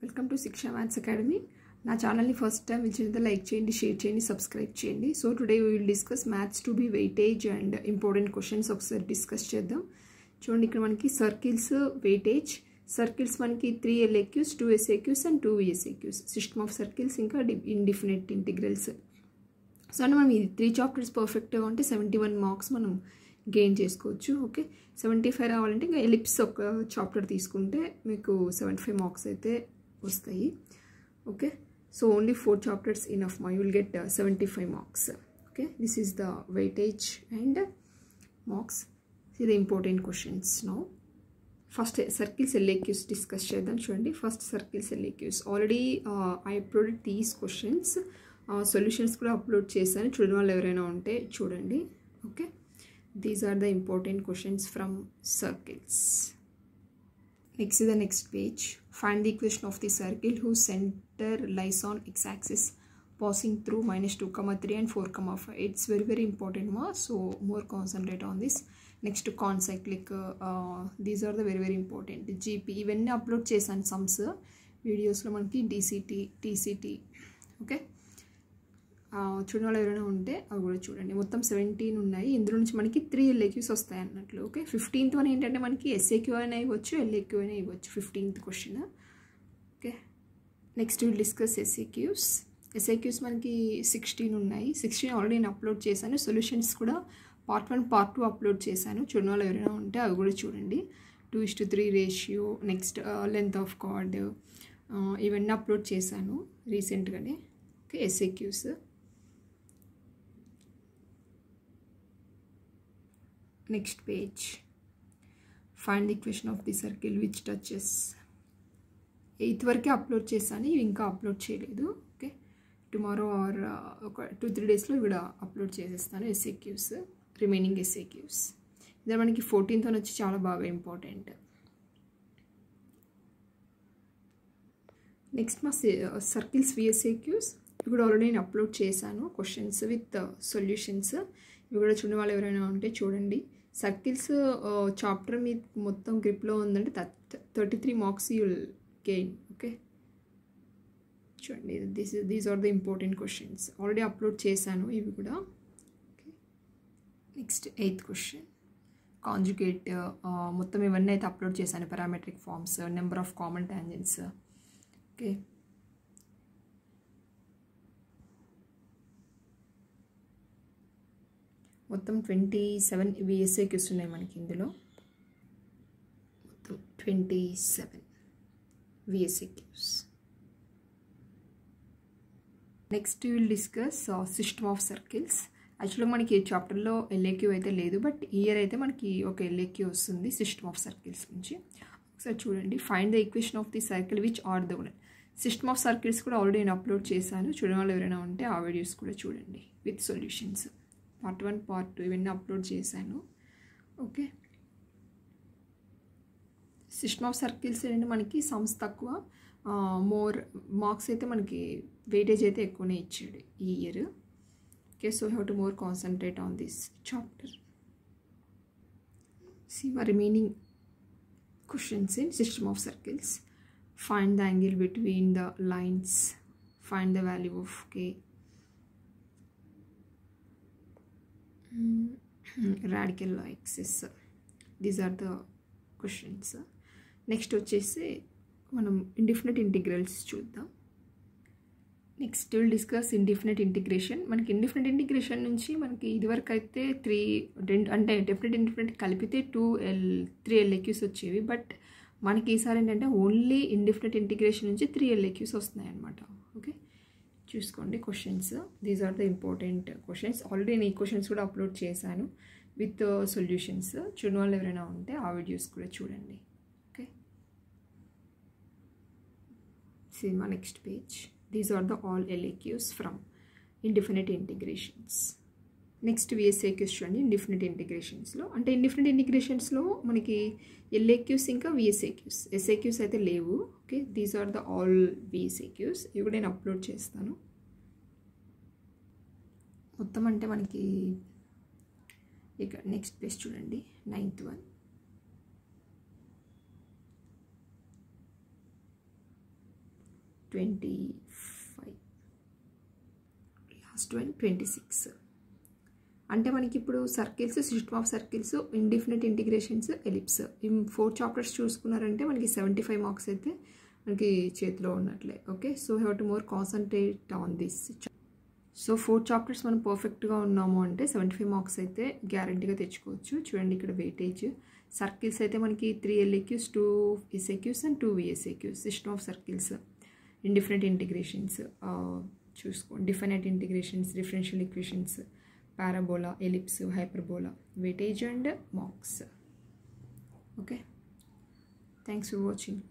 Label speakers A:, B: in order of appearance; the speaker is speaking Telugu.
A: వెల్కమ్ టు శిక్ష మ్యాథ్స్ అకాడమీ. నా ఛానల్ని ఫస్ట్ టైం విజిట్ లైక్ చేయండి, షేర్ చేయండి, సబ్స్క్రైబ్ చేయండి. So today we will discuss maths to be weightage and important questions ఒకసారి డిస్కస్ చేద్దాం. చూడండి, ఇక్కడ మనకి సర్కిల్స్ వెయిటేజ్. సర్కిల్స్ మనకి 3 LAQs, 2 SAQs and 2 VSAQs. System of circles ఇంకా ఇండిఫినిట్ ఇంటిగ్రల్స్. సో అంటే మనం ఈ 3 చాప్టర్స్ పర్ఫెక్ట్గా ఉంటే 71 మార్క్స్ మనం గెయిన్ చేసుకోవచ్చు. ఓకే, 75 రావాలంటే ఇంకా ఎలిప్స్ ఒక చాప్టర్ తీసుకుంటే మీకు 75 మార్క్స్ అయితే వస్తాయి. Okay, so only 4 chapters enough. You will get 75 marks. Okay, this is the weightage and marks. See the important questions now. First circles LAQs discuss చేద్దాం. చూడండి, first circles LAQs already I uploaded these questions. Solutions కూడా అప్లోడ్ చేశాను, చూడని వాళ్ళు ఎవరైనా ఉంటే చూడండి. Okay, these are the important questions from circles. Next is the next page. Find the equation of the circle whose center lies on x-axis passing through -2, 3 and 4, 5. It's very important ma, so more concentrate on this. Next concyclic, these are the very important. GP ఇవన్నీ అప్లోడ్ చేశాను సమ్స్ వీడియోస్లో మనకి DCT, TCT. ఓకే, చూడని వాళ్ళు ఎవరైనా ఉంటే అవి కూడా చూడండి. మొత్తం 17 ఉన్నాయి. ఇందులో నుంచి మనకి 3 LAQs వస్తాయి అన్నట్లు. ఓకే, 15th వన్ ఏంటంటే మనకి SAQ అయినా ఇవ్వచ్చు, LAQ అయినా ఇవ్వచ్చు. 15th question. Okay, next will discuss SAQs. SAQs మనకి 16 ఉన్నాయి. 16 ఆల్రెడీ నేను అప్లోడ్ చేశాను. సొల్యూషన్స్ కూడా పార్ట్ 1, పార్ట్ 2 అప్లోడ్ చేశాను. చూడని వాళ్ళు ఎవరైనా ఉంటే అవి కూడా చూడండి. 2:3 ratio, next length of card, ఇవన్నీ అప్లోడ్ చేశాను రీసెంట్గానే. Okay, SAQs. Next page. Find the equation of the circle which touches. 8th వరకే అప్లోడ్ చేశాను, ఇవి ఇంకా అప్లోడ్ చేయలేదు. ఓకే, టుమారో ఆర్ ఒక 2-3 డేస్లో కూడా అప్లోడ్ చేసేస్తాను SAQs, రిమైనింగ్ SAQs. ఇదే మనకి 14th వన్ వచ్చి చాలా బాగా ఇంపార్టెంట్. నెక్స్ట్ మా సర్కిల్స్ VSAQs ఇవి కూడా ఆల్రెడీ నేను అప్లోడ్ చేశాను, క్వశ్చన్స్ విత్ సొల్యూషన్స్. ఇవి కూడా చూడని వాళ్ళు ఎవరైనా ఉంటే చూడండి. సర్కిల్స్ చాప్టర్ మీ మొత్తం గ్రిప్లో ఉందంటే 33 marks you will gain. Okay, చూడండి, these are the important questions. Already upload చేశాను ఇవి కూడా. Okay, next 8th question. Conjugate, మొత్తం ఇవన్నీ అయితే అప్లోడ్ చేశాను. Parametric forms, number of common tangents. Okay, మొత్తం 27 VSAQs ఉన్నాయి మనకి ఇందులో. మొత్తం 27 VSAQs. Next will discuss system of circles. యాక్చువల్గా మనకి ఈ చాప్టర్లో LAQ అయితే లేదు, బట్ ఇయర్ అయితే మనకి ఒక LAQ వస్తుంది సిస్టమ్ ఆఫ్ సర్కిల్స్ నుంచి. ఒకసారి చూడండి. Find the equation of the circle which are the one. System of circles కూడా ఆల్రెడీ నేను అప్లోడ్ చేశాను. చూడని వాళ్ళు ఎవరైనా ఉంటే ఆ వీడియోస్ కూడా చూడండి విత్ సొల్యూషన్స్. పార్ట్ 1, పార్ట్ 2 ఇవన్నీ అప్లోడ్ చేశాను. ఓకే, సిస్టమ్ ఆఫ్ సర్కిల్స్ ఏంటంటే మనకి సమ్స్ తక్కువ, మోర్ మార్క్స్ అయితే మనకి వెయిటేజ్ అయితే ఎక్కువనే ఇచ్చాడు ఈ year. Okay, so have to more concentrate on this chapter. See my remaining questions in system of circles. Find the angle between the lines. Find the value of K. Radical axis. These are the questions. Next వచ్చేసి మనం ఇండిఫినిట్ ఇంటిగ్రల్స్ చూద్దాం. Next will discuss indefinite integration. మనకి ఇండిఫినిట్ ఇంటిగ్రేషన్ నుంచి మనకి ఇదివరకు అయితే 3 అంటే డెఫినెట్ ఇండిఫినిట్ కలిపితే 3 LAQs వచ్చేవి. బట్ మనకి ఈసారి ఏంటంటే ఓన్లీ ఇండిఫినిట్ ఇంటిగ్రేషన్ నుంచి 3 LAQs వస్తున్నాయి అన్నమాట. ఓకే, చూసుకోండి questions. These are the important questions. Already నేను ఈ క్వశ్చన్స్ కూడా అప్లోడ్ చేశాను విత్ సొల్యూషన్స్. చూడని వాళ్ళు ఎవరైనా ఉంటే ఆ వీడియోస్ కూడా చూడండి. Okay, see my next page. These are the all LAQs from indefinite integrations. Next VSAQs చూడండి. ఇండిఫినిట్ ఇంటిగ్రేషన్స్లో అంటే ఇండిఫినిట్ ఇంటిగ్రేషన్స్లో మనకి LAQs ఇంకా VSAQs, SAQs అయితే లేవు. Okay, these are the all VSAQs. ఇవి కూడా నేను అప్లోడ్ చేస్తాను. మొత్తం అంటే మనకి ఇక నెక్స్ట్ పేజ్ చూడండి, 9th వన్. 25, last one 26. అంటే మనకి ఇప్పుడు circles, system of circles, indefinite integrations, ellipse, ఈ 4 చాప్టర్స్ చూసుకున్నారంటే మనకి 75 మార్క్స్ అయితే మనకి చేతిలో ఉన్నట్లే. Okay, so have to more concentrate on this. So 4 chapters మనం పర్ఫెక్ట్గా ఉన్నాము అంటే 75 మార్క్స్ అయితే గ్యారంటీగా తెచ్చుకోవచ్చు. చూడండి ఇక్కడ వెయిటేజ్. సర్కిల్స్ అయితే మనకి 3 LAQs, 2 SAQs and 2 VSAQs. System of circles, indefinite integrations చూసుకోండి, definite integrations, differential equations, parabola, ellipse, hyperbola, weightage and marks. Okay, thanks for watching.